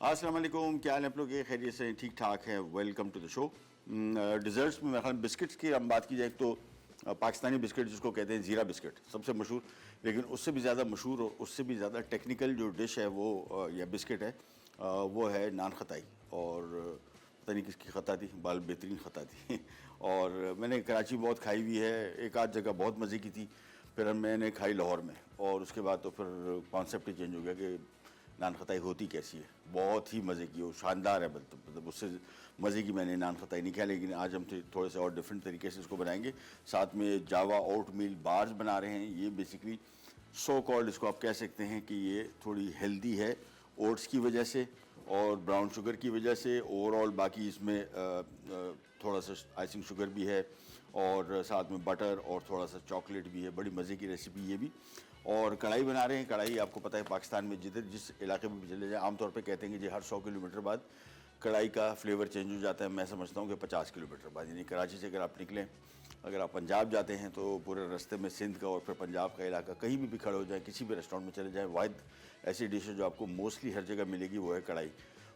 अस्सलाम वालेकुम, क्या हाल है आप लोग? ये खैरियत से ठीक ठाक है। Welcome to the show. Desserts में मेरे ख्याल बिस्किट्स की हम बात की जाए तो पाकिस्तानी बिस्किट जिसको कहते हैं ज़ीरा बिस्किट सबसे मशहूर, लेकिन उससे भी ज़्यादा मशहूर और उससे भी ज़्यादा टेक्निकल जो डिश है वो या बिस्किट है वो है नान खताई। और पता नहीं किसकी ख़ता थी, बाल बेहतरीन ख़ता थी और मैंने कराची में बहुत खाई हुई है, एक आध जगह बहुत मज़े की थी, फिर मैंने खाई लाहौर में और उसके बाद तो फिर कॉन्सेप्ट ही चेंज हो गया कि नान खताई होती कैसी है। बहुत ही मज़े की, वो शानदार है, मतलब उससे मज़े की मैंने नान खताई नहीं खाया। लेकिन आज हम थोड़े से और डिफरेंट तरीके से इसको बनाएंगे। साथ में जावा ओट मील बार्स बना रहे हैं। ये बेसिकली सो कॉल्ड इसको आप कह सकते हैं कि ये थोड़ी हेल्दी है ओट्स की वजह से और ब्राउन शुगर की वजह से। ओवरऑल बाकी इसमें थोड़ा सा आइसिंग शुगर भी है और साथ में बटर और थोड़ा सा चॉकलेट भी है। बड़ी मज़े की रेसिपी ये भी। और कढ़ाई बना रहे हैं। कढ़ाई आपको पता है पाकिस्तान में जिस इलाके में भी चले जाए आमतौर पे कहते हैं कि जी हर 100 किलोमीटर बाद कढ़ाई का फ्लेवर चेंज हो जाता है। मैं समझता हूँ कि 50 किलोमीटर बाद, यानी कराची से अगर आप निकलें, अगर आप पंजाब जाते हैं तो पूरे रास्ते में सिंध का और फिर पंजाब का इलाका कहीं भी खड़े हो जाए, किसी भी रेस्टोरेंट में चले जाएँ, वाहिद ऐसी डिश है जो आपको मोस्टली हर जगह मिलेगी, वो है कढ़ाई।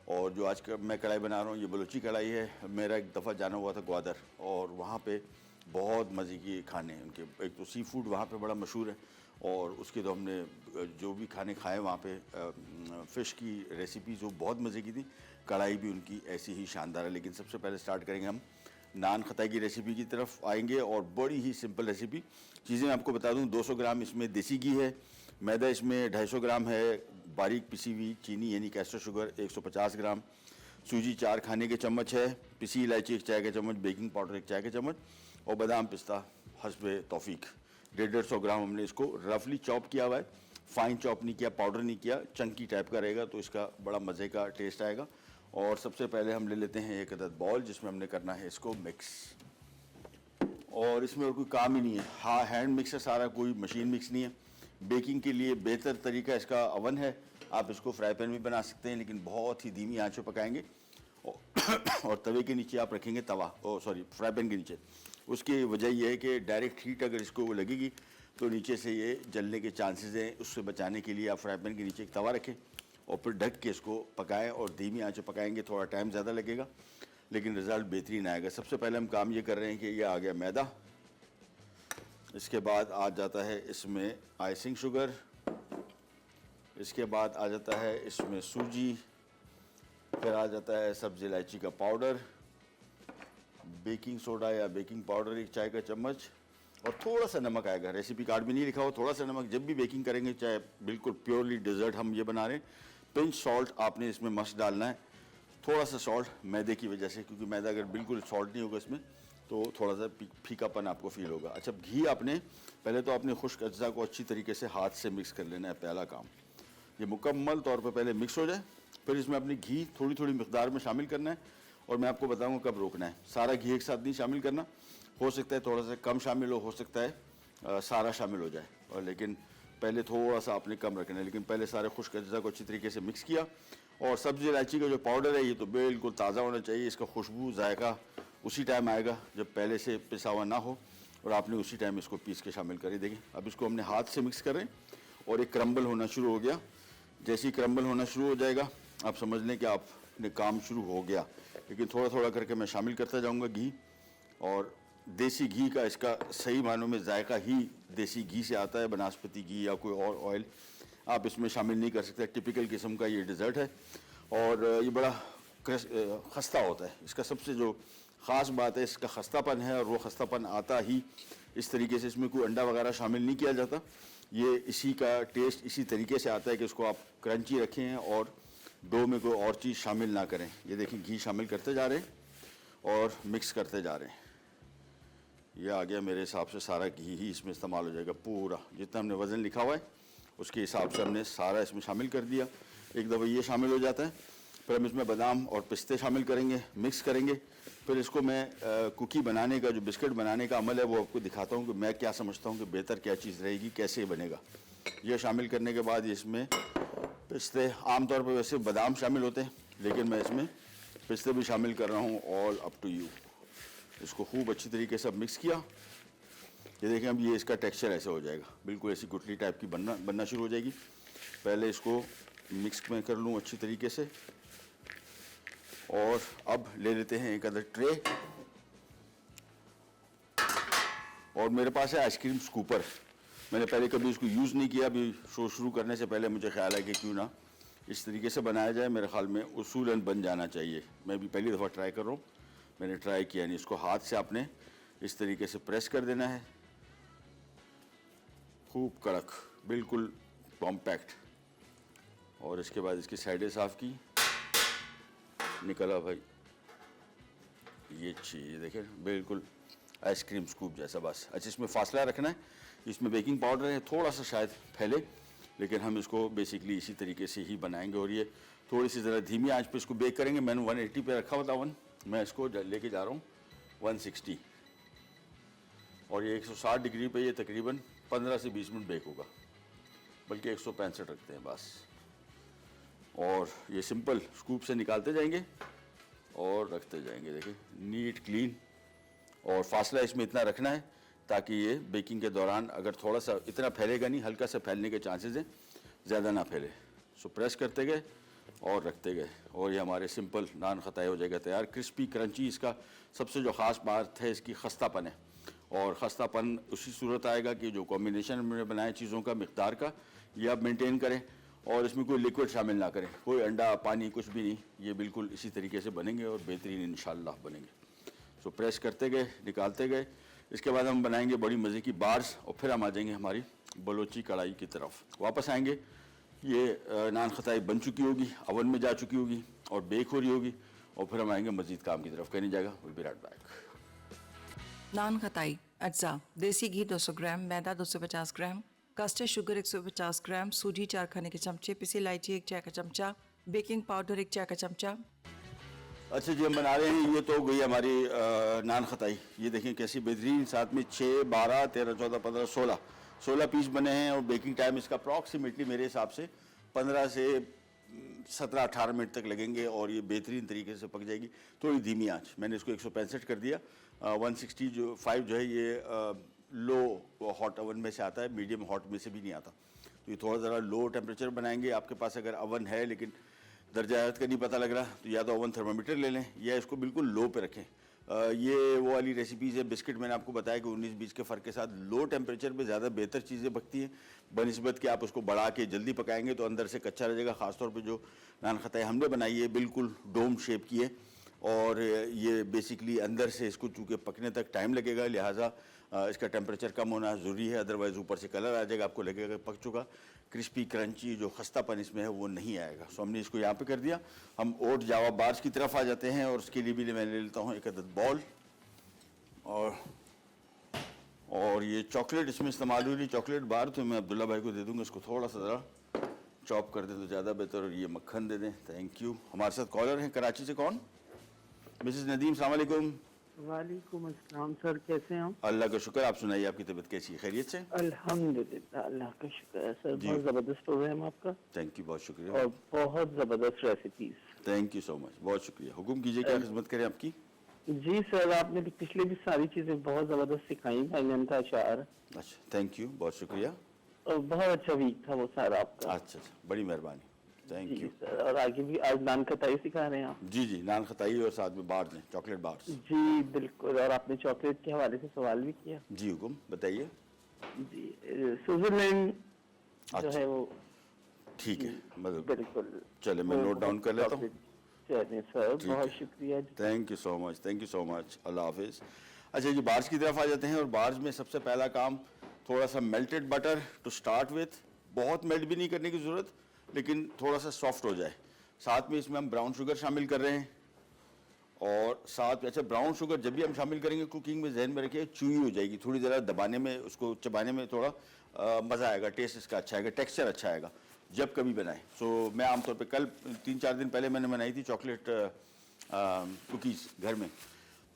और जो आज मैं कढ़ाई बना रहा हूँ ये बलूची कढ़ाई है। मेरा एक दफ़ा जाना हुआ था ग्वादर और वहाँ पे बहुत मज़े के खाने हैं उनके। एक तो सी फूड वहाँ पे बड़ा मशहूर है और उसके तो हमने जो भी खाने खाए वहाँ पे फ़िश की रेसिपीज़ वो बहुत मज़े की थी। कढ़ाई भी उनकी ऐसी ही शानदार है। लेकिन सबसे पहले स्टार्ट करेंगे हम नान खताई की रेसिपी की तरफ आएंगे और बड़ी ही सिंपल रेसिपी। चीज़ें आपको बता दूं, 200 ग्राम इसमें देसी घी है, मैदा इसमें 250 ग्राम है, बारीक पिसी हुई चीनी यानी कैस्टर शुगर 150 ग्राम, सूजी 4 खाने के चम्मच है, पिसी इलायची 1 चाय का चम्मच, बेकिंग पाउडर 1 चाय का चम्मच और बादाम पिस्ता हस्बे तौफीक 150 ग्राम हमने इसको रफली चॉप किया हुआ है। फाइन चॉप नहीं किया, पाउडर नहीं किया, चंकी टाइप का रहेगा तो इसका बड़ा मज़े का टेस्ट आएगा। और सबसे पहले हम ले लेते हैं एक अदद बॉल जिसमें हमने करना है इसको मिक्स। और इसमें और कोई काम ही नहीं है, हाँ हैंड मिक्स है सारा, कोई मशीन मिक्स नहीं है। बेकिंग के लिए बेहतर तरीका इसका अवन है। आप इसको फ्राई पैन में बना सकते हैं लेकिन बहुत ही धीमी आंच पे पकाएंगे और तवे के नीचे आप रखेंगे तवा, फ्राई पैन के नीचे। उसकी वजह यह है कि डायरेक्ट हीट अगर इसको वो लगेगी तो नीचे से ये जलने के चांसेस हैं। उससे बचाने के लिए आप फ्राई पैन के नीचे एक तवा रखें और फिर ढक के इसको पकाएं और धीमी आंच पे पकाएंगे। थोड़ा टाइम ज़्यादा लगेगा लेकिन रिज़ल्ट बेहतरीन आएगा। सबसे पहले हम काम ये कर रहे हैं कि ये आ गया मैदा, इसके बाद आ जाता है इसमें आइसिंग शुगर, इसके बाद आ जाता है इसमें सूजी, फिर आ जाता है सब्ज़ी इलायची का पाउडर, बेकिंग सोडा या बेकिंग पाउडर 1 चाय का चम्मच और थोड़ा सा नमक आएगा। रेसिपी कार्ड में नहीं लिखा हो, थोड़ा सा नमक। जब भी बेकिंग करेंगे, चाहे बिल्कुल प्योरली डिज़र्ट हम ये बना रहे हैं, पिंच सॉल्ट आपने इसमें मस्ट डालना है। थोड़ा सा सॉल्ट मैदे की वजह से, क्योंकि मैदा अगर बिल्कुल सॉल्ट नहीं होगा इसमें तो थोड़ा सा फीकापन आपको फील होगा। अच्छा, घी आपने पहले तो आपने खुश्क अज्जा को अच्छी तरीके से हाथ से मिक्स कर लेना है। पहला काम ये मुकम्मल तौर पर पहले मिक्स हो जाए, फिर इसमें अपनी घी थोड़ी थोड़ी मिकदार में शामिल करना है और मैं आपको बताऊंगा कब रोकना है। सारा घी एक साथ नहीं शामिल करना, हो सकता है थोड़ा सा कम शामिल हो सकता है सारा शामिल हो जाए, और लेकिन पहले थोड़ा सा आपने कम रखना है। लेकिन पहले सारे खुश्क अज्जा को अच्छी तरीके से मिक्स किया। और सब्ज़ी इलायची का जो पाउडर है ये तो बिल्कुल ताज़ा होना चाहिए। इसका खुशबू जायका उसी टाइम आएगा जब पहले से पिसा हुआ ना हो और आपने उसी टाइम इसको पीस के शामिल करी। देखिए अब इसको हमने हाथ से मिक्स करें और एक क्रम्बल होना शुरू हो गया। जैसे ही क्रम्बल होना शुरू हो जाएगा आप समझ लें कि आपने काम शुरू हो गया। लेकिन थोड़ा थोड़ा करके मैं शामिल करता जाऊंगा घी। और देसी घी का इसका सही मानों में जायका ही देसी घी से आता है, बनास्पति घी या कोई और ऑयल आप इसमें शामिल नहीं कर सकते। टिपिकल किस्म का ये डिज़र्ट है और ये बड़ा खस्ता होता है। इसका सबसे जो ख़ास बात है इसका खस्तापन है, और वो खस्तापन आता ही इस तरीके से, इसमें कोई अंडा वगैरह शामिल नहीं किया जाता। ये इसी का टेस्ट इसी तरीके से आता है कि इसको आप क्रंची रखें और डो में कोई और चीज़ शामिल ना करें। ये देखिए घी शामिल करते जा रहे हैं और मिक्स करते जा रहे हैं। ये आ गया, मेरे हिसाब से सारा घी ही इसमें इस्तेमाल हो जाएगा। पूरा जितना हमने वज़न लिखा हुआ है उसके हिसाब से हमने सारा इसमें शामिल कर दिया। एक दफ़ा ये शामिल हो जाता है, फिर हम इसमें बादाम और पिस्ते शामिल करेंगे, मिक्स करेंगे। फिर इसको मैं कुकी बनाने का, जो बिस्किट बनाने का अमल है, वो आपको दिखाता हूँ कि मैं क्या समझता हूँ कि बेहतर क्या चीज़ रहेगी, कैसे बनेगा। यह शामिल करने के बाद इसमें पिस्ते, आमतौर पर वैसे बादाम शामिल होते हैं लेकिन मैं इसमें पिस्ते भी शामिल कर रहा हूँ। All up to you. इसको खूब अच्छी तरीके से मिक्स किया। ये देखें अब ये इसका टेक्सचर ऐसे हो जाएगा, बिल्कुल ऐसी गुठली टाइप की बनना शुरू हो जाएगी। पहले इसको मिक्स मैं कर लूँ अच्छी तरीके से। और अब ले लेते हैं एक अदर ट्रे, और मेरे पास है आइसक्रीम स्कूपर। मैंने पहले कभी इसको यूज़ नहीं किया, अभी शो शुरू करने से पहले मुझे ख्याल है कि क्यों ना इस तरीके से बनाया जाए। मेरे ख्याल में उसूलन बन जाना चाहिए। मैं भी पहली दफ़ा ट्राई कर रहा हूँ, मैंने ट्राई किया नहीं। इसको हाथ से आपने इस तरीके से प्रेस कर देना है, खूब कड़क, बिल्कुल कॉम्पैक्ट। और इसके बाद इसकी साइडें साफ़ की, निकला भाई ये चीज़ देखें, बिल्कुल आइसक्रीम स्कूप जैसा बस। अच्छा, इसमें फासला रखना है, इसमें बेकिंग पाउडर है, थोड़ा सा शायद फैले, लेकिन हम इसको बेसिकली इसी तरीके से ही बनाएंगे। और ये थोड़ी सी ज़रा धीमी आंच पे इसको बेक करेंगे। मैंने 180 पे रखा हुआ था ओवन, मैं इसको लेके जा रहा हूँ 160, और ये 160 डिग्री पे ये तकरीबन 15 से 20 मिनट बेक होगा, बल्कि 165 रखते हैं बस। और ये सिंपल स्कूप से निकालते जाएंगे और रखते जाएंगे। देखिए नीट क्लीन, और फासला इसमें इतना रखना है ताकि ये बेकिंग के दौरान अगर थोड़ा सा, इतना फैलेगा नहीं, हल्का सा फैलने के चांसेस हैं, ज़्यादा ना फैले। सो प्रेस करते गए और रखते गए, और ये हमारे सिंपल नान खताई हो जाएगा तैयार। क्रिस्पी क्रंची इसका सबसे जो ख़ास बात है इसकी खस्तापन है, और ख़स्तापन उसी सूरत आएगा कि जो कॉम्बिनेशन में बनाए चीज़ों का मकदार का ये आप मेंटेन करें, और इसमें कोई लिक्विड शामिल ना करें, कोई अंडा पानी कुछ भी नहीं। ये बिल्कुल इसी तरीके से बनेंगे और बेहतरीन इंशाल्लाह बनेंगे। सो प्रेस करते गए, निकालते गए। इसके बाद हम बनाएंगे बड़ी मज़े की बार्स, और फिर हम आ जाएंगे हमारी बलोची कढ़ाई की तरफ। वापस आएंगे, ये नान खताई बन चुकी होगी, अवन में जा चुकी होगी और बेक हो रही होगी, और फिर हम आएंगे मज़ीद काम की तरफ। कहने जाएगा, विल बी राइट बैक। नान खताई अज्जा: देसी घी 200 ग्राम, मैदा 250 ग्राम, कस्टर्ड शुगर 150 ग्राम, सूजी 4 खाने के चमचे, पिसी इलायची 1 चाय का चमचा, बेकिंग पाउडर 1 चाय का चमचा। अच्छा जी, हम बना रहे हैं, ये तो हो गई हमारी नान खताई। ये देखें कैसी बेहतरीन, साथ में 6, 12, 13, 14, 15, 16 पीस बने हैं, और बेकिंग टाइम इसका अप्रॉक्सीमेटली मेरे हिसाब से 15 से 17, 18 मिनट तक लगेंगे, और ये बेहतरीन तरीके से पक जाएगी। थोड़ी धीमी आंच, मैंने इसको 165 कर दिया। 165 जो है ये लो हॉट ओवन में से आता है, मीडियम हॉट में से भी नहीं आता। तो ये थोड़ा ज़रा लो टेम्परेचर बनाएंगे। आपके पास अगर ओवन है लेकिन दर्जा हरारत का नहीं पता लग रहा, तो या तो ओवन थर्मामीटर ले लें, या इसको बिल्कुल लो पे रखें। ये वो वाली रेसिपीज़ है, बिस्किट मैंने आपको बताया कि 19-20 के फ़र्क के साथ लो टेम्परेचर पे ज़्यादा बेहतर चीज़ें पकती हैं, बनिस्बत कि आप उसको बढ़ा के जल्दी पकाएंगे तो अंदर से कच्चा रह जाएगा। ख़ासतौर पे जो नान खताई हमने बनाई है बिल्कुल डोम शेप की है, और ये बेसिकली अंदर से इसको चूँकि पकने तक टाइम लगेगा, लिहाजा इसका टेम्परेचर कम होना ज़रूरी है, अदरवाइज़ ऊपर से कलर आ जाएगा, आपको लगेगा पक चुका। क्रिस्पी क्रंची जो खस्तापन इसमें है वो नहीं आएगा। सो हमने इसको यहाँ पे कर दिया। हम ओट जावा बार्स की तरफ आ जाते हैं, और उसके लिए भी मैं ले लेता हूँ एक अदद बॉल, और ये चॉकलेट इसमें इस्तेमाल हुई, चॉकलेट बार तो मैं अब्दुल्ला भाई को दे दूँगा, इसको थोड़ा सा ज़रा चॉप कर दें तो ज़्यादा बेहतर। और ये मक्खन दे दें। Thank you. हमारे साथ कॉलर हैं कराची से, कौन? मिसेस नदीम, सलाम अलैकुम। वालेकुम अस्सलाम सर, कैसे हैं? अल्लाह का शुक्र, आप सुनाइए, आपकी तबीयत कैसी है? खैरियत से? अल्हम्दुलिल्लाह, अल्लाह का शुक्र है सर। जी। बहुत ज़बरदस्त प्रोग्राम आपका, थैंक यू, बहुत शुक्रिया। और बहुत ज़बरदस्त recipes. Thank you so much, बहुत शुक्रिया। हुक्म कीजिए, क्या खिदमत करें आपकी? जी सर, आपने भी पिछले भी सारी चीज़ें बहुत ज़बरदस्त सिखाई। बैंगन का अचार, अच्छा, थैंक यू, बहुत शुक्रिया। और बहुत अच्छा वीक था वो सारा आपका। अच्छा, बड़ी मेहरबानी, थैंक जी यू। सर, और आगे भी आज नान खताई सिखा रहे हैं आप? जी जी, नान खताई और साथ में बार्स हैं, चॉकलेट बार्स। जी बिल्कुल, और आपने चॉकलेट के हवाले से सवाल भी किया। जी हुक्म, बताइए। जी, स्विट्जरलैंड जो अच्छा। है वो, ठीक है, मतलब बिल्कुल। चले मैं नोट डाउन कर लेता हूँ। चलिए सर, ठीक बहुत है। शुक्रिया। Thank you so much, thank you so much, अल्लाह हाफिज़। अच्छा जी, बार्स की तरफ आ जाते हैं, और बार्स में सबसे पहला काम थोड़ा सा melted butter to start with. बहुत मेल्ट भी नहीं करने की ज़रूरत, लेकिन थोड़ा सा सॉफ्ट हो जाए। साथ में इसमें हम ब्राउन शुगर शामिल कर रहे हैं, और साथ में, अच्छा ब्राउन शुगर जब भी हम शामिल करेंगे कुकिंग में जहन में रखिए चूई हो जाएगी, थोड़ी ज़रा दबाने में, उसको चबाने में थोड़ा मज़ा आएगा, टेस्ट इसका अच्छा आएगा, टेक्सचर अच्छा आएगा जब कभी बनाएं। सो मैं आमतौर पे कल 3-4 दिन पहले मैंने बनाई थी चॉकलेट कुकीज़ घर में,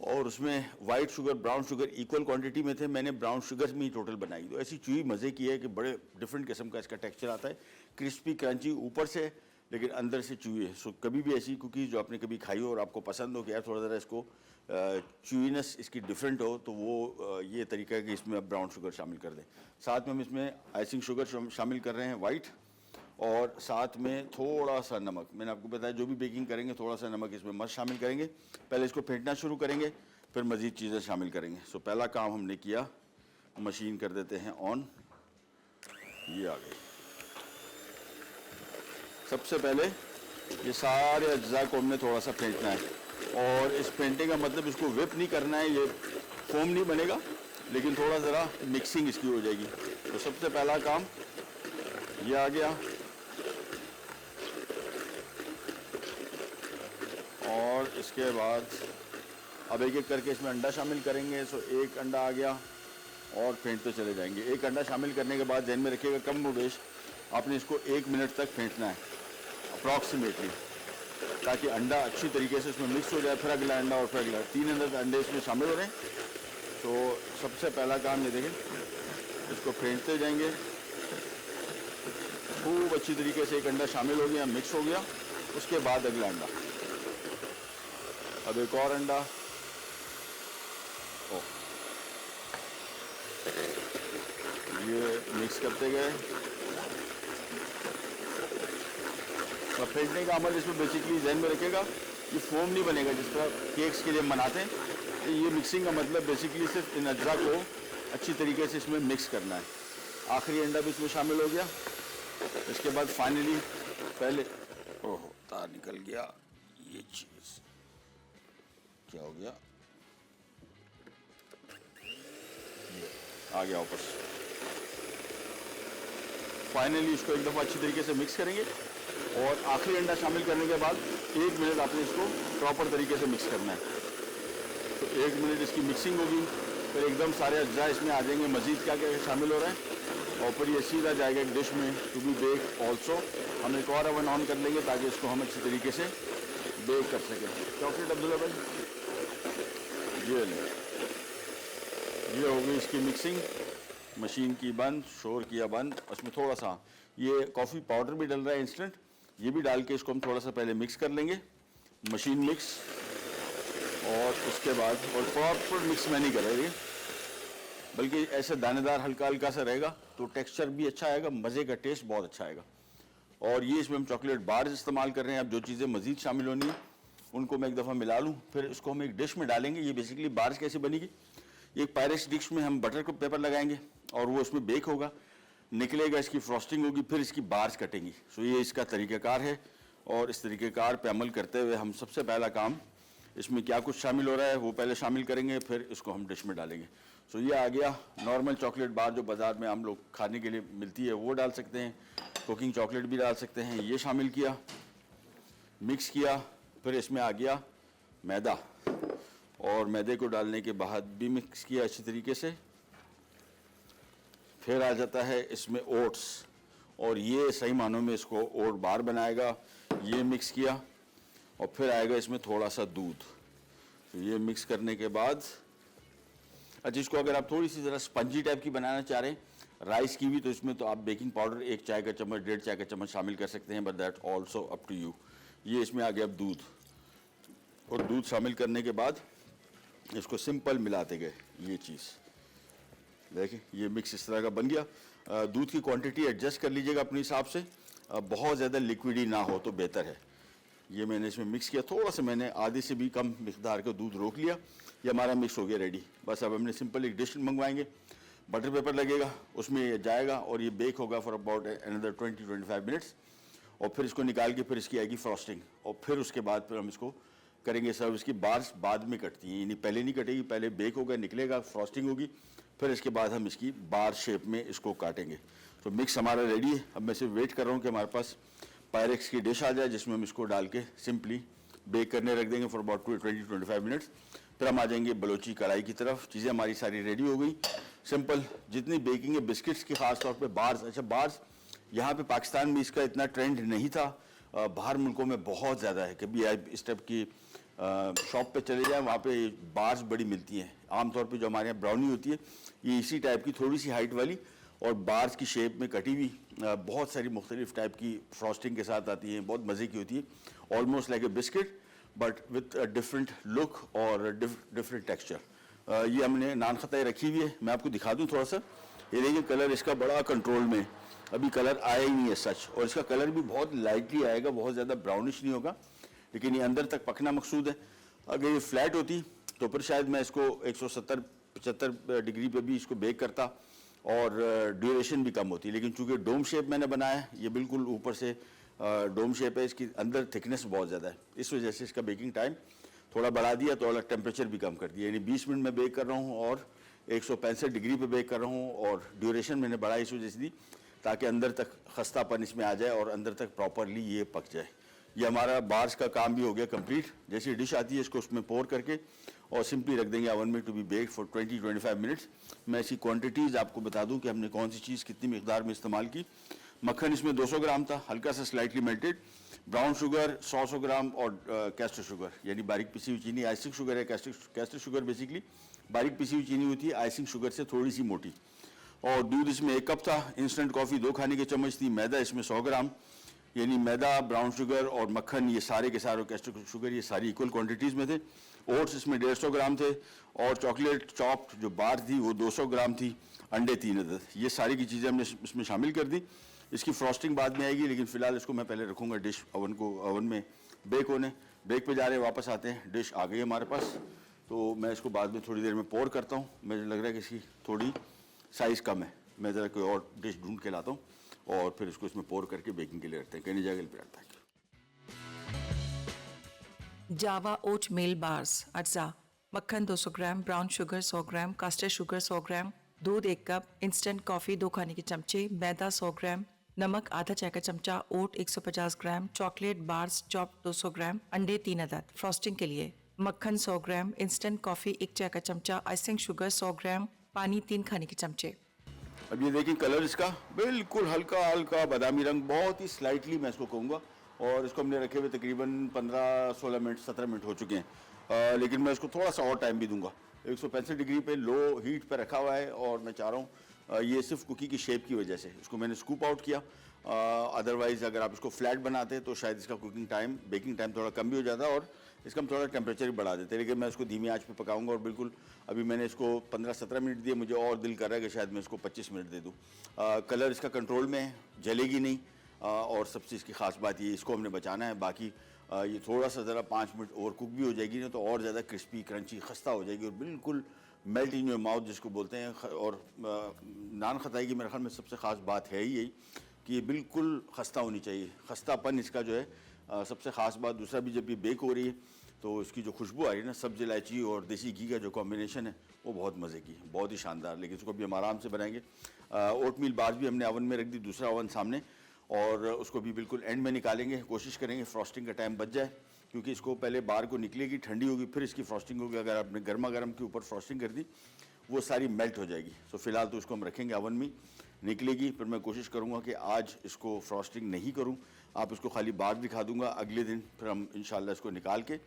और उसमें white sugar brown sugar equal quantity में थे। मैंने ब्राउन शुगर में ही टोटल बनाई, तो ऐसी चूई मज़े की है कि बड़े डिफरेंट किस्म का इसका टेक्सचर आता है, क्रिस्पी क्रंची ऊपर से लेकिन अंदर से चूई है। सो कभी भी ऐसी कुकीज़ जो आपने कभी खाई हो और आपको पसंद हो कि यार थोड़ा ज़रा इसको चूईनेस इसकी डिफरेंट हो, तो वो ये तरीका है कि इसमें आप ब्राउन शुगर शामिल कर दें। साथ में हम इसमें आइसिंग शुगर शामिल कर रहे हैं वाइट, और साथ में थोड़ा सा नमक। मैंने आपको बताया जो भी बेकिंग करेंगे थोड़ा सा नमक इसमें मस्त शामिल करेंगे। पहले इसको फेंटना शुरू करेंगे, फिर मज़ीद चीज़ें शामिल करेंगे। सो पहला काम हमने किया, मशीन कर देते हैं ऑन। ये आ गई। सबसे पहले ये सारे अज्जा को हमने थोड़ा सा फेंटना है, और इस फेंटने का मतलब इसको विप नहीं करना है, ये फोम नहीं बनेगा, लेकिन थोड़ा ज़रा मिक्सिंग इसकी हो जाएगी। तो सबसे पहला काम ये आ गया, और इसके बाद अब एक एक करके इसमें अंडा शामिल करेंगे। सो एक अंडा आ गया और फेंटते चले जाएंगे। एक अंडा शामिल करने के बाद ध्यान में रखिएगा कम वेश आपने इसको 1 मिनट तक फेंटना है अप्रॉक्सीमेटली, ताकि अंडा अच्छी तरीके से इसमें मिक्स हो जाए। फिर अगला अंडा और फिर अगला, 3 अंडे इसमें शामिल हो रहे हैं। तो सबसे पहला काम ये देखें, इसको फेंटते जाएंगे खूब अच्छी तरीके से। एक अंडा शामिल हो गया, मिक्स हो गया, उसके बाद अगला अंडा, अब एक और अंडा, ये मिक्स करते गए। और फेंटने का अमल इसमें बेसिकली ध्यान में रखेगा, ये फोम नहीं बनेगा जिस तरह केक्स के लिए बनाते हैं। तो ये मिक्सिंग का मतलब बेसिकली सिर्फ इन अज्जा को अच्छी तरीके से इसमें मिक्स करना है। आखिरी अंडा भी इसमें शामिल हो गया। इसके बाद फाइनली पहले, ओहो तार निकल गया, ये चीज़ क्या हो गया, ये आ गया वापस। फाइनली इसको एक दफ़ा अच्छी तरीके से मिक्स करेंगे, और आखिरी अंडा शामिल करने के बाद 1 मिनट आपने इसको प्रॉपर तरीके से मिक्स करना है। तो 1 मिनट इसकी मिक्सिंग होगी, फिर एकदम सारे अज्जा इसमें आ जाएंगे। मज़ीद क्या क्या शामिल हो रहा है, और फिर ये सीधा जाएगा एक डिश में टू बी बेक ऑल्सो। हम एक और ओवन ऑन कर लेंगे ताकि इसको हम अच्छी तरीके से बेक कर सकें। चॉकलेट अब्दुल्ला भाई, ये लें, ये हो गई इसकी मिक्सिंग। मशीन की बंद, शोर किया बंद। उसमें थोड़ा सा ये कॉफ़ी पाउडर भी डल रहा है इंस्टेंट, ये भी डाल के इसको हम थोड़ा सा पहले मिक्स कर लेंगे, मशीन मिक्स। और उसके बाद, और प्रॉपर मिक्स में नहीं करेंगे, बल्कि ऐसे दानेदार हल्का हल्का सा रहेगा, तो टेक्सचर भी अच्छा आएगा, मज़े का टेस्ट बहुत अच्छा आएगा। और ये इसमें हम चॉकलेट बार्स इस्तेमाल कर रहे हैं। अब जो चीज़ें मज़ीद शामिल होनी है उनको मैं एक दफ़ा मिला लूँ, फिर इसको हम एक डिश में डालेंगे। ये बेसिकली बार्स कैसे बनेगी, एक पायरेक्स डिश में हम बटर को पेपर लगाएंगे और वो उसमें बेक होगा, निकलेगा, इसकी फ्रॉस्टिंग होगी, फिर इसकी बार्स कटेंगी। सो ये इसका तरीक़ाकार है, और इस तरीक़ेकार पे अमल करते हुए हम सबसे पहला काम इसमें क्या कुछ शामिल हो रहा है वो पहले शामिल करेंगे, फिर इसको हम डिश में डालेंगे। सो ये आ गया नॉर्मल चॉकलेट बार जो बाज़ार में हम लोग खाने के लिए मिलती है, वो डाल सकते हैं, कुकिंग चॉकलेट भी डाल सकते हैं। ये शामिल किया, मिक्स किया, फिर इसमें आ गया मैदा, और मैदे को डालने के बाद भी मिक्स किया अच्छी तरीके से। फिर आ जाता है इसमें ओट्स, और ये सही मानों में इसको ओट बार बनाएगा। ये मिक्स किया, और फिर आएगा इसमें थोड़ा सा दूध। तो ये मिक्स करने के बाद, अच्छा इसको अगर आप थोड़ी सी ज़रा स्पंजी टाइप की बनाना चाह रहे हैं, राइस की भी, तो इसमें तो आप बेकिंग पाउडर 1 चाय का चम्मच 1.5 चाय का चम्मच शामिल कर सकते हैं, but that also up to you. ये इसमें आ गया अब दूध, और दूध शामिल करने के बाद इसको सिंपल मिलाते गए। ये चीज़ देखिए, ये मिक्स इस तरह का बन गया। दूध की क्वांटिटी एडजस्ट कर लीजिएगा अपने हिसाब से, बहुत ज़्यादा लिक्विडी ना हो तो बेहतर है। ये मैंने इसमें मिक्स किया, थोड़ा सा मैंने आधे से भी कम मिकदार का दूध रोक लिया। ये हमारा मिक्स हो गया रेडी। बस अब हमने सिंपल एक डिश मंगवाएंगे, बटर पेपर लगेगा, उसमें ये जाएगा, और ये बेक होगा फॉर अबाउट अनदर 20-25 मिनट्स। और फिर इसको निकाल के फिर इसकी आएगी फ्रॉस्टिंग, और फिर उसके बाद फिर हम इसको करेंगे सर्व। इसकी बार्स बाद में कटती हैं, यानी पहले नहीं कटेगी, पहले बेक होगा, निकलेगा, फ्रॉस्टिंग होगी, फिर इसके बाद हम इसकी बार शेप में इसको काटेंगे। तो मिक्स हमारा रेडी है। अब मैं सिर्फ वेट कर रहा हूँ कि हमारे पास पायरेक्स की डिश आ जाए, जिसमें हम इसको डाल के सिंपली बेक करने रख देंगे फॉर अबाउट 20-25 मिनट्स। फिर हम आ जाएंगे बलोची कढ़ाई की तरफ। चीज़ें हमारी सारी रेडी हो गई, सिंपल जितनी बेकिंग है बिस्किट्स की, ख़ास तौर पे बार्स। अच्छा बार्स यहाँ पे पाकिस्तान में इसका इतना ट्रेंड नहीं था, बाहर मुल्कों में बहुत ज़्यादा है। कभी आप इस टाइप की शॉप पे चले जाएं, वहाँ पे बार्स बड़ी मिलती हैं। आमतौर पे जो हमारे यहाँ ब्राउनी होती है, ये इसी टाइप की थोड़ी सी हाइट वाली और बार्स की शेप में कटी हुई, बहुत सारी मुख्तलिफ टाइप की फ्रॉस्टिंग के साथ आती हैं, बहुत मज़े की होती है। Almost like a biscuit but with different look और डिफरेंट टेक्सचर। ये हमने नान खताई रखी हुई है, मैं आपको दिखा दूँ थोड़ा सा। ये देखिए कलर इसका बड़ा कंट्रोल में, अभी कलर आया ही नहीं है सच, और इसका कलर भी बहुत लाइटली आएगा, बहुत ज़्यादा ब्राउनिश नहीं होगा, लेकिन ये अंदर तक पकना मकसूद है। अगर ये फ्लैट होती तो फिर शायद मैं इसको 170-75 डिग्री पे भी इसको बेक करता और ड्यूरेशन भी कम होती, लेकिन चूंकि डोम शेप मैंने बनाया है, ये बिल्कुल ऊपर से डोम शेप है, इसकी अंदर थिकनेस बहुत ज़्यादा है, इस वजह से इसका बेकिंग टाइम थोड़ा बढ़ा दिया, थोड़ा टेम्परेचर भी कम कर दिया, यानी 20 मिनट में बेक कर रहा हूँ और 165 डिग्री पे बेक कर रहा हूँ, और ड्यूरेशन मैंने बढ़ा इस वजह से दी ताकि अंदर तक खस्तापन इसमें आ जाए और अंदर तक प्रॉपरली ये पक जाए। ये हमारा बार्स का काम भी हो गया कंप्लीट। जैसी डिश आती है इसको उसमें पोर करके और सिंपली रख देंगे ओवन में to be bake for 20-25 minutes. मैं इसकी क्वांटिटीज़ आपको बता दूं कि हमने कौन सी चीज़ कितनी मिकदार में इस्तेमाल की। मक्खन इसमें 200 ग्राम था, हल्का सा स्लाइटली मेल्टेड, ब्राउन शुगर 100 ग्राम और कैस्टर शुगर यानी बारीक पिसी हुई चीनी। आइसिंग शुगर है, कैस्टर शुगर बेसिकली बारीक पिसी हुई चीनी होती है, आइसिंग शुगर से थोड़ी सी मोटी। और दूध इसमें 1 कप था, इंस्टेंट कॉफ़ी 2 खाने के चम्मच थी, मैदा इसमें 100 ग्राम, यानी मैदा, ब्राउन शुगर और मक्खन ये सारे के सारे, कैस्टर शुगर ये सारी इक्वल क्वांटिटीज़ में थे। ओट्स इसमें 150 ग्राम थे और चॉकलेट चॉप्ड जो बार थी वो 200 ग्राम थी, अंडे 3 अदद। ये सारी की चीज़ें हमने इसमें शामिल कर दी। इसकी फ्रॉस्टिंग बाद में आएगी, लेकिन फ़िलहाल इसको मैं पहले रखूँगा डिश ओवन में बेक होने। बेक पे जा रहे हैं, वापस आते हैं, डिश आ गई हमारे पास, तो मैं इसको बाद में थोड़ी देर में पोर करता हूँ। मुझे लग रहा है कि इसकी थोड़ी साइज़ कम है, मैं ज़रा कोई और डिश ढूंढ के लाता हूँ और फिर इसको इसमें पोर करके बेकिंग के लिए रखते हैं। कहने जाएगा फिर आता है। जावा ओट मील बार्स अज्जा, मक्खन 200 ग्राम, ब्राउन शुगर 100 ग्राम, कास्टर शुगर 100 ग्राम, दूध 1 कप, इंस्टेंट कॉफ़ी 2 खाने के चमचे, मैदा 100 ग्राम, नमक आधा चाय का चमचा, ओट 150 ग्राम, चॉकलेट बार्स चॉप 200 ग्राम, अंडे 3 अदद। फ्रॉस्टिंग के लिए मक्खन 100 ग्राम, इंस्टेंट कॉफ़ी 1 चाय का चमचा, आइसिंग शुगर 100 ग्राम, पानी 3 खाने के चमचे। अब ये देखिए कलर इसका बिल्कुल हल्का हल्का बादामी रंग, बहुत ही स्लाइटली मैं इसको कहूँगा, और इसको हमने रखे हुए तकरीबन 15-16 मिनट 17 मिनट हो चुके हैं, लेकिन मैं इसको थोड़ा सा और टाइम भी दूंगा। 165 डिग्री पे लो हीट पे रखा हुआ है और मैं चाह रहा हूँ ये सिर्फ कुकी की शेप की वजह से इसको मैंने स्कूप आउट किया। अदरवाइज़ अगर आप इसको फ्लैट बनाते तो शायद इसका कुकिंग टाइम, बेकिंग टाइम थोड़ा कम भी हो जाता और इसका हम थोड़ा टेम्परेचर भी बढ़ा देते, लेकिन मैं इसको धीमी आंच पे पकाऊंगा और बिल्कुल अभी मैंने इसको 15-17 मिनट दिए, मुझे और दिल कर रहा है कि शायद मैं इसको 25 मिनट दे दूँ। कलर इसका कंट्रोल में है, जलेगी नहीं, और सबसे इसकी ख़ास बात ये इसको हमने बचाना है। बाकी ये थोड़ा सा ज़रा 5 मिनट ओवर कुक भी हो जाएगी ना तो और ज़्यादा क्रिस्पी क्रंची खस्ता हो जाएगी और बिल्कुल मेल्ट इन योर माउथ जिसको बोलते हैं। और नान खताई की मेरे ख्याल में सबसे ख़ास बात है ही यही कि ये बिल्कुल खस्ता होनी चाहिए, खस्तापन इसका जो है सबसे ख़ास बात। दूसरा भी जब ये बेक हो रही है तो इसकी जो खुशबू आ रही है ना, सब्ज़ इलायची और देसी घी का जो कॉम्बिनेशन है वो बहुत मज़े की है, बहुत ही शानदार। लेकिन इसको भी हम आराम से बनाएंगे। ओट मील बार्स भी हमने ओवन में रख दी, दूसरा ओवन सामने, और उसको भी बिल्कुल एंड में निकालेंगे। कोशिश करेंगे फ्रॉस्टिंग का टाइम बच जाए, क्योंकि इसको पहले बार को निकलेगी, ठंडी होगी, फिर इसकी फ्रॉस्टिंग होगी। अगर आपने गर्मा गर्म के ऊपर फ्रॉस्टिंग कर दी वो सारी मेल्ट हो जाएगी। सो फिलहाल तो इसको हम रखेंगे ओवन में, निकलेगी फिर मैं कोशिश करूँगा कि आज इसको फ्रॉस्टिंग नहीं करूँ, आप इसको खाली बार दिखा दूँगा। अगले दिन फिर हम इंशाल्लाह इसको निकाल के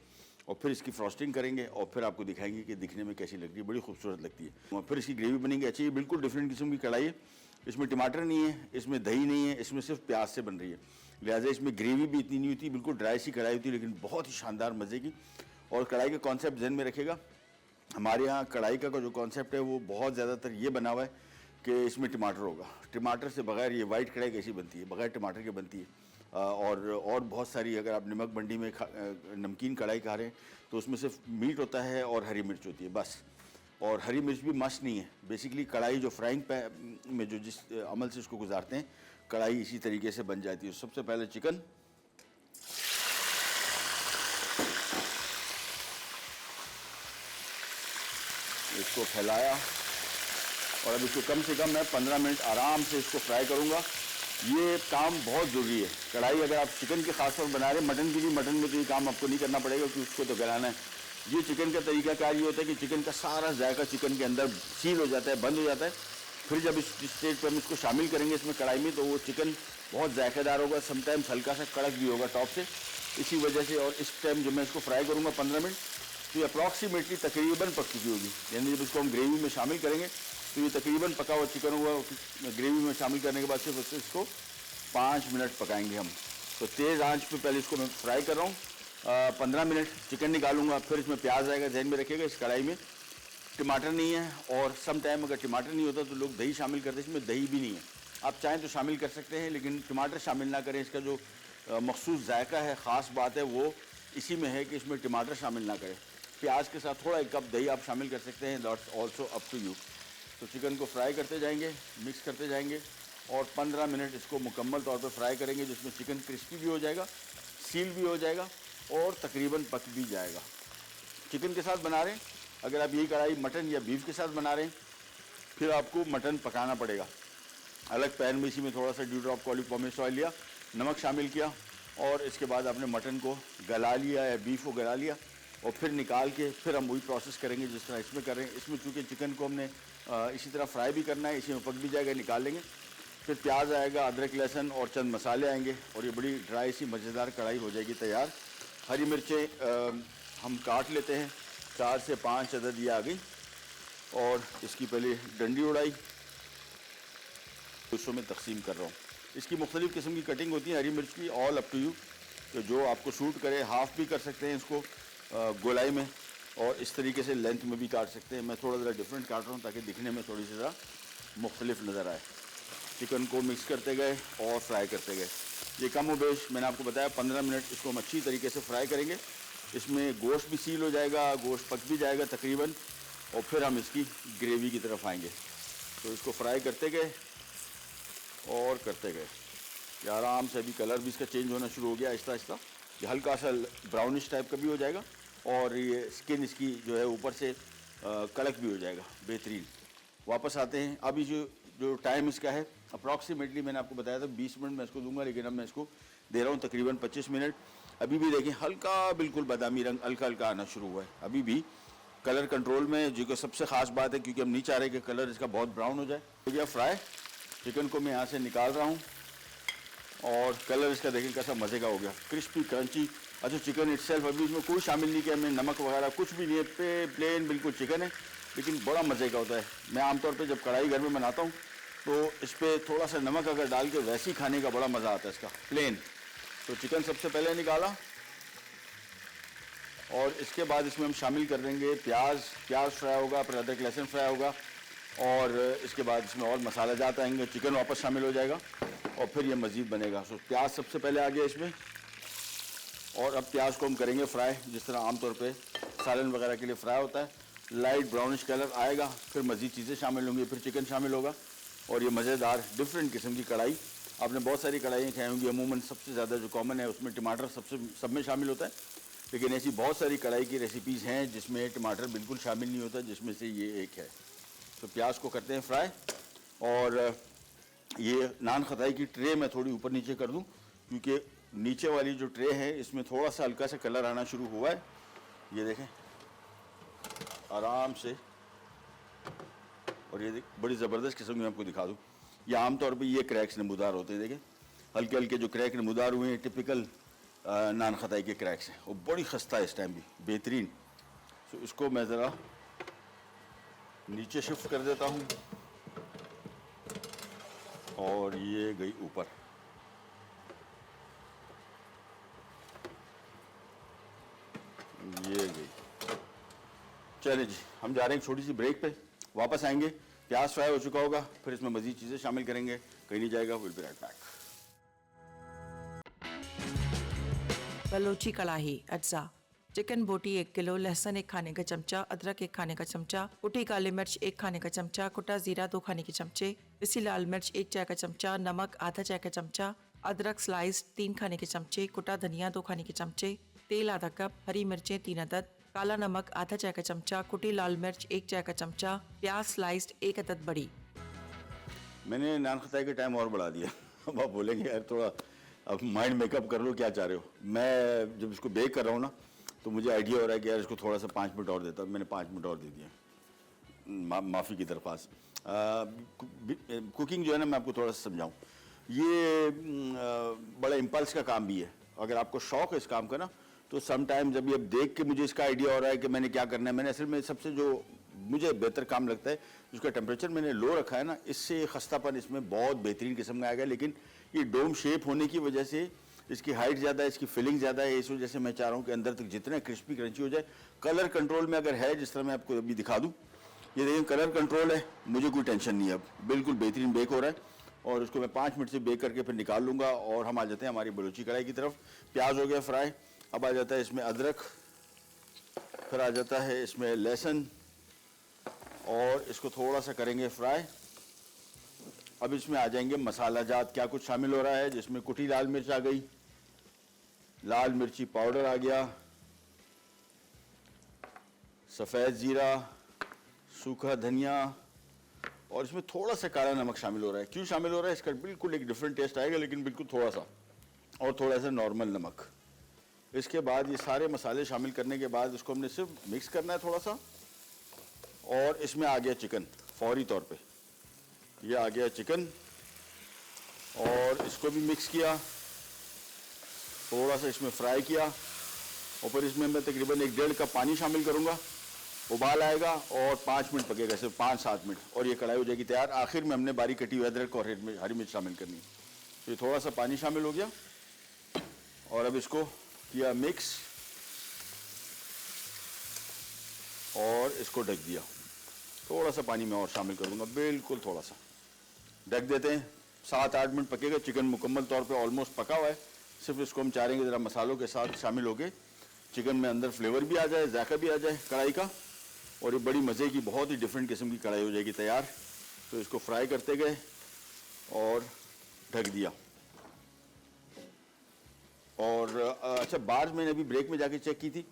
और फिर इसकी फ्रॉस्टिंग करेंगे और फिर आपको दिखाएंगे कि दिखने में कैसी लगती है, बड़ी खूबसूरत लगती है। और फिर इसकी ग्रेवी बनेगी अच्छी। ये बिल्कुल डिफरेंट किस्म की कढ़ाई है, इसमें टमाटर नहीं है, इसमें दही नहीं है, इसमें सिर्फ प्याज से बन रही है, लिहाजा इसमें ग्रेवी भी इतनी नहीं होती, बिल्कुल ड्राई सी कढ़ाई होती है, लेकिन बहुत ही शानदार मज़े की। और कढ़ाई का कॉन्सेप्ट ध्यान में रखेगा, हमारे यहाँ कढ़ाई का जो कॉन्सेप्ट है वो बहुत ज़्यादातर ये बना हुआ है कि इसमें टमाटर होगा। टमाटर से बगैर ये वाइट कढ़ाई कैसी बनती है, बगैर टमाटर के बनती है। और बहुत सारी, अगर आप नमक मंडी में नमकीन कढ़ाई खा रहे हैं तो उसमें सिर्फ मीट होता है और हरी मिर्च होती है बस, और हरी मिर्च भी मस्ट नहीं है। बेसिकली कढ़ाई जो फ्राइंग पैन में जो जिस अमल से इसको गुजारते हैं, कढ़ाई इसी तरीके से बन जाती है। सबसे पहले चिकन, इसको फैलाया और अब इसको कम से कम मैं 15 मिनट आराम से इसको फ्राई करूँगा। ये काम बहुत ज़रूरी है। कढ़ाई अगर आप चिकन के खास तौर पर बना रहे हैं, मटन की भी, मटन में तो ये काम आपको नहीं करना पड़ेगा क्योंकि उसको तो गलाना है। ये चिकन का तरीकाकार ये होता है कि चिकन का सारा जायका चिकन के अंदर सील हो जाता है, बंद हो जाता है। फिर जब इस स्टेज पर हम इसको शामिल करेंगे इसमें कढ़ाई में, तो वो चिकन बहुत जायकेदार होगा, समटाइम्स हल्का सा कड़क भी होगा टॉप से, इसी वजह से। और इस टाइम जब मैं इसको फ्राई करूँगा 15 मिनट, तो ये अप्रॉक्सीमेटली तकरीबन पक चुकी होगी। यानी जब इसको हम ग्रेवी में शामिल करेंगे तो ये तकरीबन पका हुआ चिकन होगा। ग्रेवी में शामिल करने के बाद सिर्फ इसको 5 मिनट पकाएंगे हम। तो तेज़ आंच पे पहले इसको मैं फ्राई कर रहा हूँ 15 मिनट, चिकन निकालूंगा, फिर इसमें प्याज आएगा। ध्यान में रखिएगा इस कढ़ाई में टमाटर नहीं है, और सम टाइम अगर टमाटर नहीं होता तो लोग दही शामिल करते हैं, इसमें दही भी नहीं है। आप चाहें तो शामिल कर सकते हैं, लेकिन टमाटर शामिल ना करें। इसका जो मखसूस जायका है, ख़ास बात है वो इसी में है कि इसमें टमाटर शामिल ना करें। प्याज के साथ थोड़ा 1 कप दही आप शामिल कर सकते हैं, that's also up to you. तो चिकन को फ्राई करते जाएंगे, मिक्स करते जाएंगे और 15 मिनट इसको मुकम्मल तौर पर फ्राई करेंगे, जिसमें चिकन क्रिस्पी भी हो जाएगा, सील भी हो जाएगा और तकरीबन पक भी जाएगा। चिकन के साथ बना रहे हैं, अगर आप यही कढ़ाई मटन या बीफ के साथ बना रहे हैं, फिर आपको मटन पकाना पड़ेगा। अलग पैन में इसी में थोड़ा सा ड्यू ड्रॉप ऑलिव पॉमेस ऑयल लिया, नमक शामिल किया और इसके बाद आपने मटन को गला लिया या बीफ को गला लिया और फिर निकाल के फिर हम वही प्रोसेस करेंगे जिस तरह इसमें कर रहे हैं। इसमें चूँकि चिकन को हमने इसी तरह फ्राई भी करना है, इसी में पक भी जाएगा, निकाल लेंगे। फिर प्याज आएगा, अदरक लहसुन और चंद मसाले आएंगे और ये बड़ी ड्राई सी मज़ेदार कढ़ाई हो जाएगी तैयार। हरी मिर्चें हम काट लेते हैं, 4 से 5 अदद ये आ गई और इसकी पहले डंडी उड़ाई, हिस्सों में तकसीम कर रहा हूँ। इसकी मुख्तलिफ़ किस्म की कटिंग होती है हरी मिर्च की, ऑल अप टू यू, तो जो आपको सूट करे। हाफ़ भी कर सकते हैं इसको गोलाई में और इस तरीके से लेंथ में भी काट सकते हैं। मैं थोड़ा ज़रा डिफरेंट काट रहा हूँ ताकि दिखने में थोड़ी सी ज़रा मुख्तलिफ नज़र आए। चिकन को मिक्स करते गए और फ्राई करते गए। ये कम बेश मैंने आपको बताया 15 मिनट इसको हम अच्छी तरीके से फ्राई करेंगे। इसमें गोश्त भी सील हो जाएगा, गोश्त पक भी जाएगा तकरीबन, और फिर हम इसकी ग्रेवी की तरफ आएंगे। तो इसको फ्राई करते गए और करते गए। ये आराम से अभी कलर भी इसका चेंज होना शुरू हो गया आहिस्ता आहिस्ता। ये हल्का सा ब्राउनिश टाइप का भी हो जाएगा और ये स्किन इसकी जो है ऊपर से कड़क भी हो जाएगा, बेहतरीन। वापस आते हैं। अभी जो टाइम इसका है अप्रॉक्सीमेटली मैंने आपको बताया था 20 मिनट मैं इसको दूंगा, लेकिन अब मैं इसको दे रहा हूँ तकरीबन 25 मिनट। अभी भी देखें हल्का बिल्कुल बादामी रंग हल्का हल्का आना शुरू हुआ है, अभी भी कलर कंट्रोल में, जो कि सबसे ख़ास बात है क्योंकि हम नहीं चाह रहे कि कलर इसका बहुत ब्राउन हो जाए। हो गया फ्राई। चिकन को मैं यहाँ से निकाल रहा हूँ और कलर इसका देखें कैसा मज़े का हो गया, क्रिस्पी क्रंची। अच्छा, चिकन इटसेल्फ अभी इसमें कोई शामिल नहीं किया मैं, नमक वगैरह कुछ भी नहीं है, प्लेन बिल्कुल चिकन है, लेकिन बड़ा मज़े का होता है। मैं आमतौर पे जब कढ़ाई घर में बनाता हूँ तो इस पर थोड़ा सा नमक अगर डाल के वैसे ही खाने का बड़ा मज़ा आता है इसका, प्लेन। तो चिकन सबसे पहले निकाला और इसके बाद इसमें हम शामिल कर देंगे प्याज फ्राई होगा, फिर अदरक लहसुन फ्राई होगा और इसके बाद इसमें और मसाला जात आएंगे, चिकन वापस शामिल हो जाएगा और फिर ये मज़ीद बनेगा। सो प्याज सबसे पहले आ गया इसमें और अब प्याज को हम करेंगे फ्राई, जिस तरह आमतौर पे सालन वगैरह के लिए फ्राई होता है। लाइट ब्राउनिश कलर आएगा, फिर मज़ीद चीज़ें शामिल होंगी, फिर चिकन शामिल होगा और ये मज़ेदार डिफरेंट किस्म की कढ़ाई। आपने बहुत सारी कढ़ाइयाँ खाई होंगी, अमूमन सबसे ज़्यादा जो कॉमन है उसमें टमाटर सब में शामिल होता है, लेकिन ऐसी बहुत सारी कढ़ाई की रेसिपीज़ हैं जिसमें टमाटर बिल्कुल शामिल नहीं होता, जिसमें से ये एक है। तो प्याज को करते हैं फ्राई और ये नान खताई की ट्रे मैं थोड़ी ऊपर नीचे कर दूं क्योंकि नीचे वाली जो ट्रे है इसमें थोड़ा सा हल्का सा कलर आना शुरू हुआ है। ये देखें आराम से, और ये बड़ी ज़बरदस्त किस्म की मैं आपको दिखा दूं। ये आमतौर पे ये क्रैक्स नमूदार होते हैं, देखें हल्के हल्के जो क्रैक नमूदार हुए हैं टिपिकल नान खताई के क्रैक्स हैं, वो बड़ी खस्ता है इस टाइम भी, बेहतरीन। तो इसको मैं ज़रा नीचे शिफ्ट कर देता हूँ और ये गई ऊपर। ये गई। चलिए जी, हम जा रहे हैं छोटी सी ब्रेक पे, वापस आएंगे। प्याज फ्राई हो चुका होगा, फिर इसमें मज़ीद चीज़ें शामिल करेंगे, कहीं नहीं जाएगा। Will be right back. Balochi कड़ाही अज्जा, चिकन बोटी 1 किलो, लहसुन 1 खाने का चमचा, अदरक 1 खाने का चमचा, कुटी काली मिर्च 1 खाने का चमचा, कुटा जीरा 2 खाने के चमचे, पिसी लाल मिर्च 1 चाय का चमचा, नमक आधा चाय का चमचा, अदरक स्लाइस 3 खाने के चमचे, कुटा धनिया 2 खाने के चमचे, तेल आधा कप, हरी मिर्चें 3 अदद, काला नमक आधा चाय का चमचा, कुटी लाल मिर्च 1 चाय का चमचा, प्याज स्लाइस्ड 1 अदद बड़ी। मैंने नान खताई का टाइम और बढ़ा दिया। अब आप बोलेंगे यार थोड़ा अब माइंड मेकअप कर लो, क्या चाह रहे हो। मैं जब इसको बेक कर रहा हूँ ना तो मुझे आइडिया हो रहा है कि यार इसको थोड़ा सा 5 मिनट और देता हूँ। मैंने 5 मिनट और दे दिया, माफ़ी की दरख्वास्त। कुकिंग जो है ना, मैं आपको थोड़ा सा समझाऊँ, ये बड़ा इम्पल्स का काम भी है। अगर आपको शौक़ है इस काम का ना, तो सम टाइम जब ये देख के मुझे इसका आइडिया हो रहा है कि मैंने क्या करना है, मैंने असल में सबसे जो मुझे बेहतर काम लगता है उसका टेम्परेचर मैंने लो रखा है ना, इससे खस्तापन इसमें बहुत बेहतरीन किस्म का आएगा। लेकिन ये डोम शेप होने की वजह से इसकी हाइट ज़्यादा है, इसकी फिलिंग ज़्यादा है, इस वजह से मैं चाह रहा हूँ कि अंदर तक जितना क्रिस्पी क्रंची हो जाए। कलर कंट्रोल में अगर है, जिस तरह मैं आपको अभी दिखा दूँ, ये देखिए कलर कंट्रोल है, मुझे कोई टेंशन नहीं है, अब बिल्कुल बेहतरीन बेक हो रहा है। और उसको मैं 5 मिनट से बेक करके फिर निकाल लूँगा। और हम आ जाते हैं हमारी बलूची कढ़ाई की तरफ। प्याज हो गया फ्राई, अब आ जाता है इसमें अदरक, फिर आ जाता है इसमें लहसुन, और इसको थोड़ा सा करेंगे फ्राई। अब इसमें आ जाएंगे मसाला जात, क्या कुछ शामिल हो रहा है, जिसमें कुटी लाल मिर्च आ गई, लाल मिर्ची पाउडर आ गया, सफ़ेद ज़ीरा, सूखा धनिया, और इसमें थोड़ा सा काला नमक शामिल हो रहा है। क्यों शामिल हो रहा है, इसका बिल्कुल एक डिफरेंट टेस्ट आएगा, लेकिन बिल्कुल थोड़ा सा, और थोड़ा सा नॉर्मल नमक। इसके बाद ये सारे मसाले शामिल करने के बाद इसको हमने सिर्फ मिक्स करना है थोड़ा सा। और इसमें आ गया चिकन फौरी तौर पे, ये आ गया चिकन, और इसको भी मिक्स किया, थोड़ा सा इसमें फ्राई किया, और फिर इसमें मैं तकरीबन 1-1.5 कप पानी शामिल करूँगा। उबाल आएगा और 5 मिनट पकेगा, सिर्फ 5-7 मिनट, और ये कढ़ाई हो जाएगी तैयार। आखिर में हमने बारीक कटी हुई अदरक और हरी मिर्च शामिल करनी है। तो ये थोड़ा सा पानी शामिल हो गया, और अब इसको किया मिक्स, और इसको ढक दिया। थोड़ा सा पानी मैं और शामिल करूँगा, बिल्कुल थोड़ा सा ढक देते हैं। 7-8 मिनट पकेगा। चिकन मुकम्मल तौर पे ऑलमोस्ट पका हुआ है, सिर्फ इसको हम चाह रहे हैं ज़रा मसालों के साथ शामिल हो गए, चिकन में अंदर फ्लेवर भी आ जाए, जायका भी आ जाए कढ़ाई का, और ये बड़ी मज़े की बहुत ही डिफरेंट किस्म की कढ़ाई हो जाएगी तैयार। तो इसको फ्राई करते गए और ढक दिया। और अच्छा, बाहर मैंने अभी ब्रेक में जाके चेक की थी,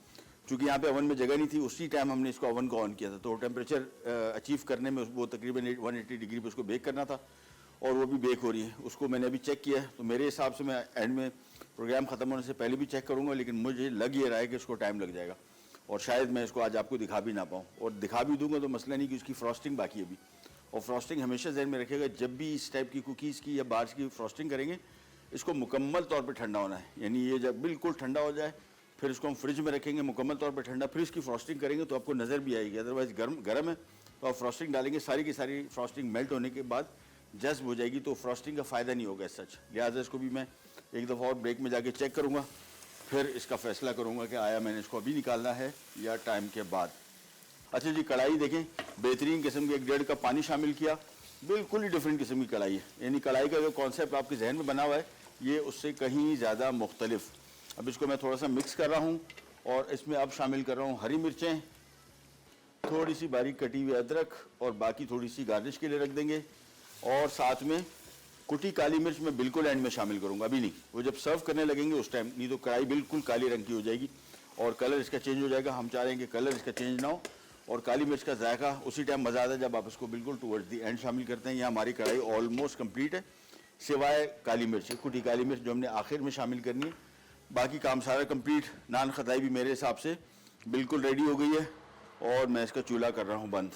चूँकि यहाँ पे ओवन में जगह नहीं थी, उसी टाइम हमने इसको ओवन को ऑन किया था। तो टेम्परेचर अचीव करने में वो तकरीबन 180 डिग्री पे उसको बेक करना था, और वो भी बेक हो रही है। उसको मैंने अभी चेक किया है, तो मेरे हिसाब से मैं एंड में प्रोग्राम ख़त्म होने से पहले भी चेक करूँगा, लेकिन मुझे लग ये रहा है कि इसको टाइम लग जाएगा, और शायद मैं इसको आज आपको दिखा भी ना पाऊँ। और दिखा भी दूंगा तो मसला नहीं कि उसकी फ्रॉस्टिंग बाकी है अभी। और फ्रॉस्टिंग हमेशा जहन में रखिएगा, जब भी इस टाइप की कुकीज़ की या बार्स की फ्रॉस्टिंग करेंगे, इसको मुकम्मल तौर पे ठंडा होना है। यानी ये जब बिल्कुल ठंडा हो जाए, फिर इसको हम फ्रिज में रखेंगे मुकम्मल तौर पे ठंडा, फिर इसकी फ्रॉस्टिंग करेंगे तो आपको नज़र भी आएगी। अदरवाइज़ गर्म है तो आप फ्रॉस्टिंग डालेंगे, सारी की सारी फ्रॉस्टिंग मेल्ट होने के बाद जज्ब हो जाएगी, तो फ्रॉस्टिंग का फ़ायदा नहीं होगा सच। लिहाजा इसको भी मैं एक दफ़ा और ब्रेक में जाके चेक करूँगा, फिर इसका फ़ैसला करूँगा कि आया मैंने इसको अभी निकालना है या टाइम के बाद। अच्छा जी, कढ़ाई देखें, बेहतरीन किस्म की 1-1.5 कप पानी शामिल किया, बिल्कुल ही डिफरेंट किस्म की कढ़ाई है। यानी कढ़ाई का जो कॉन्सेप्ट आपके जहन में बना हुआ है, ये उससे कहीं ज़्यादा मुख्तलिफ। अब इसको मैं थोड़ा सा मिक्स कर रहा हूँ, और इसमें अब शामिल कर रहा हूँ हरी मिर्चें, थोड़ी सी बारीक कटी हुई अदरक, और बाकी थोड़ी सी गार्निश के लिए रख देंगे। और साथ में कुटी काली मिर्च मैं बिल्कुल एंड में शामिल करूँगा, अभी नहीं, वो जब सर्व करने लगेंगे उस टाइम, नहीं तो कढ़ाई बिल्कुल काली रंग की हो जाएगी और कलर इसका चेंज हो जाएगा। हम चाह रहे हैं कि कलर इसका चेंज ना हो, और काली मिर्च का जायका उसी टाइम मज़ा आता है जब आप इसको बिल्कुल टुवर्ड्स दी एंड शामिल करते हैं। यहाँ हमारी कढ़ाई ऑलमोस्ट कंप्लीट है, सिवाय काली मिर्च, कुटी काली मिर्च जो हमने आखिर में शामिल करनी है। बाकी काम सारा कंप्लीट। नान खताई भी मेरे हिसाब से बिल्कुल रेडी हो गई है, और मैं इसका चूल्हा कर रहा हूँ बंद।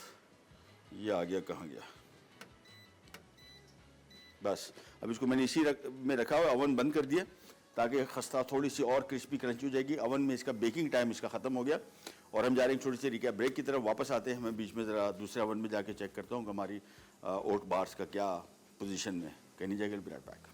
ये आ गया, कहाँ गया, बस। अब इसको मैंने इसी में रखा हुआ, ओवन बंद कर दिया ताकि खस्ता थोड़ी सी और क्रिस्पी क्रंची हो जाएगी। ओवन में इसका बेकिंग टाइम इसका ख़त्म हो गया, और हम जा रहे हैं छोटी सी रिकैप ब्रेक की तरफ। वापस आते हैं, मैं बीच में ज़रा दूसरे ओवन में जाके चेक करता हूँ कि हमारी ओट बार्स का क्या पोजीशन में। कहनी जाएगा बी राइट बैक।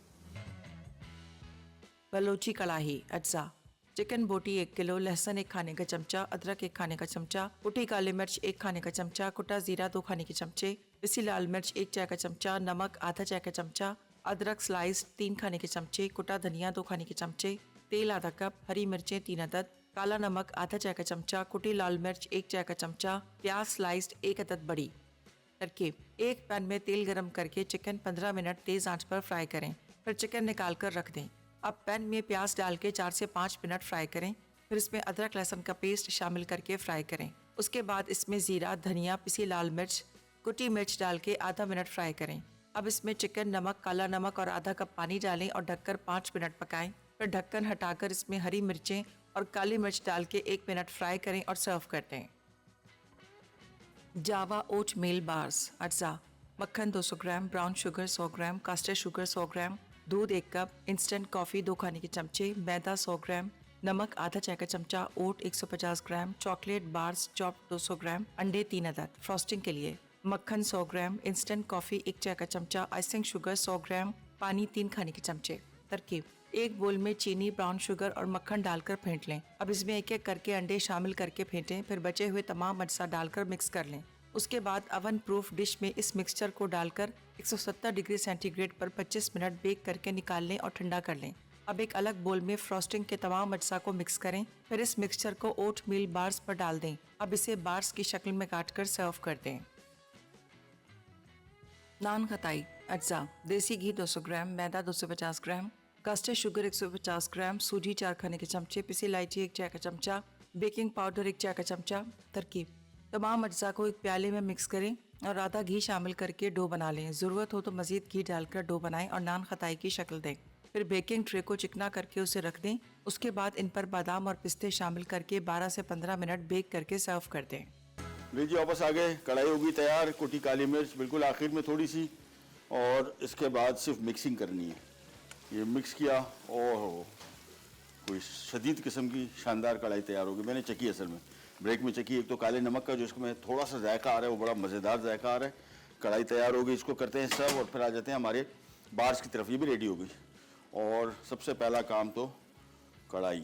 बलोची कड़ाही अज्जा, चिकन बोटी 1 किलो, लहसुन 1 खाने का चमचा, अदरक 1 खाने का चमचा, कुटी काली मिर्च 1 खाने का चमचा, कुटा जीरा 2 खाने के चमचे, पिसी लाल मिर्च 1 चाय का चमचा, नमक आधा चाय का चमचा, अदरक स्लाइस 3 खाने के चमचे, कुटा धनिया 2 खाने के चमचे, तेल आधा कप, हरी मिर्चें 3 अदद, काला नमक आधा चाय का चमचा, कुटी लाल मिर्च 1 चाय का चमचा, प्याज स्लाइस्ड 1 अदद बड़ी। तरकीब: एक पैन में तेल गरम करके चिकन 15 मिनट तेज़ आंच पर फ्राई करें, फिर चिकन निकाल कर रख दें। अब पैन में प्याज डाल के 4 से 5 मिनट फ्राई करें, फिर इसमें अदरक लहसुन का पेस्ट शामिल करके फ्राई करें। उसके बाद इसमें ज़ीरा, धनिया, पिसी लाल मिर्च, कुटी मिर्च डाल के आधा मिनट फ्राई करें। अब इसमें चिकन, नमक, काला नमक और आधा कप पानी डालें और ढककर 5 मिनट पकाएं। फिर ढक्कन हटाकर इसमें हरी मिर्चें और काली मिर्च डाल के 1 मिनट फ्राई करें और सर्व कर दें। जावा ओट मील बार्स अज्जा, मक्खन 200 ग्राम, ब्राउन शुगर 100 ग्राम, कास्टर शुगर 100 ग्राम, दूध 1 कप, इंस्टेंट कॉफ़ी 2 खाने के चमचे, मैदा 100 ग्राम, नमक आधा चाय का चमचा, ओट 150 ग्राम, चॉकलेट बार्स चॉप 200 ग्राम, अंडे 3 अदद। फ्रॉस्टिंग के लिए मक्खन 100 ग्राम, इंस्टेंट कॉफ़ी 1 चाय का चमचा, आइसिंग शुगर 100 ग्राम, पानी 3 खाने के चमचे। तरकीब: एक बोल में चीनी, ब्राउन शुगर और मक्खन डालकर फेंट लें। अब इसमें एक एक करके अंडे शामिल करके फेंटें, फिर बचे हुए तमाम अज्जा डालकर मिक्स कर लें। उसके बाद ओवन प्रूफ डिश में इस मिक्सचर को डालकर 170 डिग्री सेंटीग्रेड पर 25 मिनट बेक करके निकाल लें और ठंडा कर लें। अब एक अलग बोल में फ्रॉस्टिंग के तमाम अज्जा को मिक्स करें। फिर इस मिक्सचर को ओट मील बार्स पर डाल दें। अब इसे बार्स की शक्ल में काटकर सर्व कर दें। नान खताई अज्जा: देसी घी 200 ग्राम, मैदा 250 ग्राम, कस्टर्ड शुगर 150 ग्राम, सूजी 4 खाने के चमचे, पिसी इलायची 1 चाय का चमचा, बेकिंग पाउडर 1 चाय का चमचा। तरकीब: तमाम अज्जा को एक प्याले में मिक्स करें और आधा घी शामिल करके डो बना लें। ज़रूरत हो तो मज़ीद घी डालकर डो बनाएं और नान खताई की शक्ल दें। फिर बेकिंग ट्रे को चिकना करके उसे रख दें। उसके बाद इन पर बादाम और पिस्ते शामिल करके 12 से 15 मिनट बेक करके सर्व कर दें। लीजिए वापस आ गए, कढ़ाई होगी तैयार, कुटी काली मिर्च बिल्कुल आखिर में थोड़ी सी, और इसके बाद सिर्फ मिक्सिंग करनी है। ये मिक्स किया और कोई शदीद किस्म की शानदार कढ़ाई तैयार होगी। मैंने चकी असल में ब्रेक में चकी, एक तो काले नमक का जो इसमें थोड़ा सा जायका आ रहा है वो बड़ा मज़ेदार जायका आ रहा है। कढ़ाई तैयार होगी, इसको करते हैं सर्व और फिर आ जाते हैं हमारे बार्स की तरफ। ये भी रेडी हो गई और सबसे पहला काम तो कढ़ाई,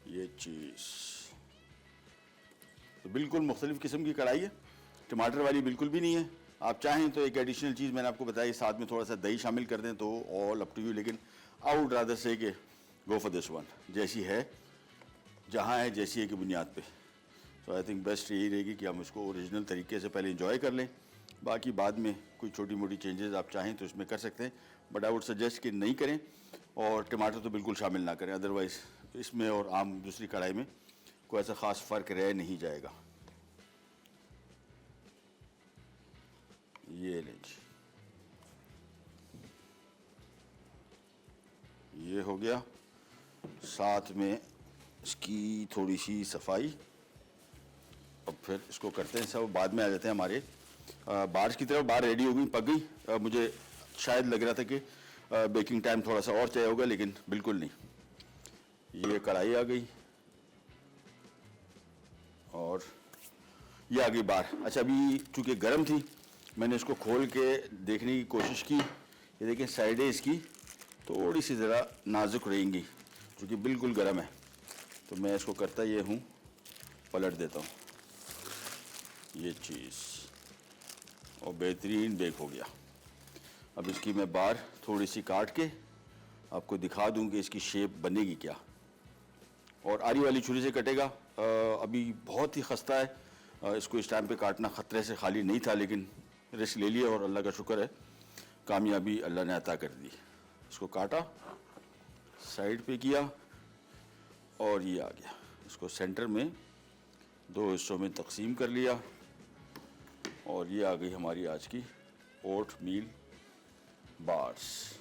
ये चीज़ तो बिल्कुल मुख्तलिफ किस्म की कढ़ाई है, टमाटर वाली बिल्कुल भी नहीं है। आप चाहें तो एक एडिशनल चीज़ मैंने आपको बताई, साथ में थोड़ा सा दही शामिल कर दें तो ऑल अप टू यू, लेकिन आई वुड रादर से कि गो फॉर दिस वन, जैसी है जहाँ है जैसी है की बुनियाद पे। सो आई थिंक बेस्ट यही रहेगी कि हम इसको ओरिजिनल तरीके से पहले इंजॉय कर लें, बाकी बाद में कोई छोटी मोटी चेंजेस आप चाहें तो इसमें कर सकते हैं, बट आई वुड सजेस्ट कि नहीं करें और टमाटर तो बिल्कुल शामिल ना करें, अदरवाइज़ इसमें और आम दूसरी कढ़ाई में कोई ऐसा ख़ास फ़र्क रह नहीं जाएगा। ये लीजिए, ये हो गया, साथ में इसकी थोड़ी सी सफाई, और फिर इसको करते हैं सब। बाद में आ जाते हैं हमारे बार्स की तरफ। बार रेडी हो गई, पक गई। मुझे शायद लग रहा था कि बेकिंग टाइम थोड़ा सा और चाहिए होगा, लेकिन बिल्कुल नहीं। ये कढ़ाई आ गई और ये आ गई बार। अच्छा, अभी चूँकि गर्म थी मैंने इसको खोल के देखने की कोशिश की। ये देखें साइडें इसकी थोड़ी सी ज़रा नाजुक रहेंगी क्योंकि बिल्कुल गर्म है, तो मैं इसको करता ये हूँ, पलट देता हूँ ये चीज़, और बेहतरीन बेक हो गया। अब इसकी मैं बार थोड़ी सी काट के आपको दिखा दूँ कि इसकी शेप बनेगी क्या। और आरी वाली छुरी से कटेगा, अभी बहुत ही खस्ता है, इसको इस टाइम पे काटना ख़तरे से खाली नहीं था, लेकिन रिस्क ले लिया और अल्लाह का शुक्र है कामयाबी अल्लाह ने अता कर दी। इसको काटा, साइड पे किया और ये आ गया। इसको सेंटर में 2 हिस्सों में तकसीम कर लिया और ये आ गई हमारी आज की ओट मील बार्स।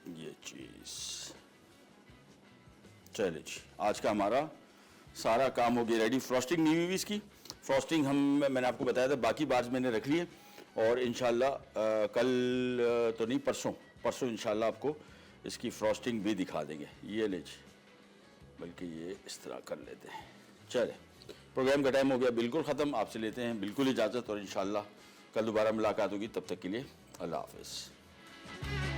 ये चीज़ चले जी, आज का हमारा सारा काम हो गया रेडी। फ्रॉस्टिंग नहीं हुई इसकी, फ्रॉस्टिंग मैंने आपको बताया था, बाकी बार्स मैंने रख लिए और इंशाल्लाह कल तो नहीं, परसों इंशाल्लाह आपको इसकी फ्रॉस्टिंग भी दिखा देंगे। ये ले जी, बल्कि ये इस तरह कर लेते हैं। चले, प्रोग्राम का टाइम हो गया बिल्कुल ख़त्म, आपसे लेते हैं बिल्कुल इजाज़त और इंशाल्लाह कल दोबारा मुलाकात होगी। तब तक के लिए अल्लाह हाफ़िज़।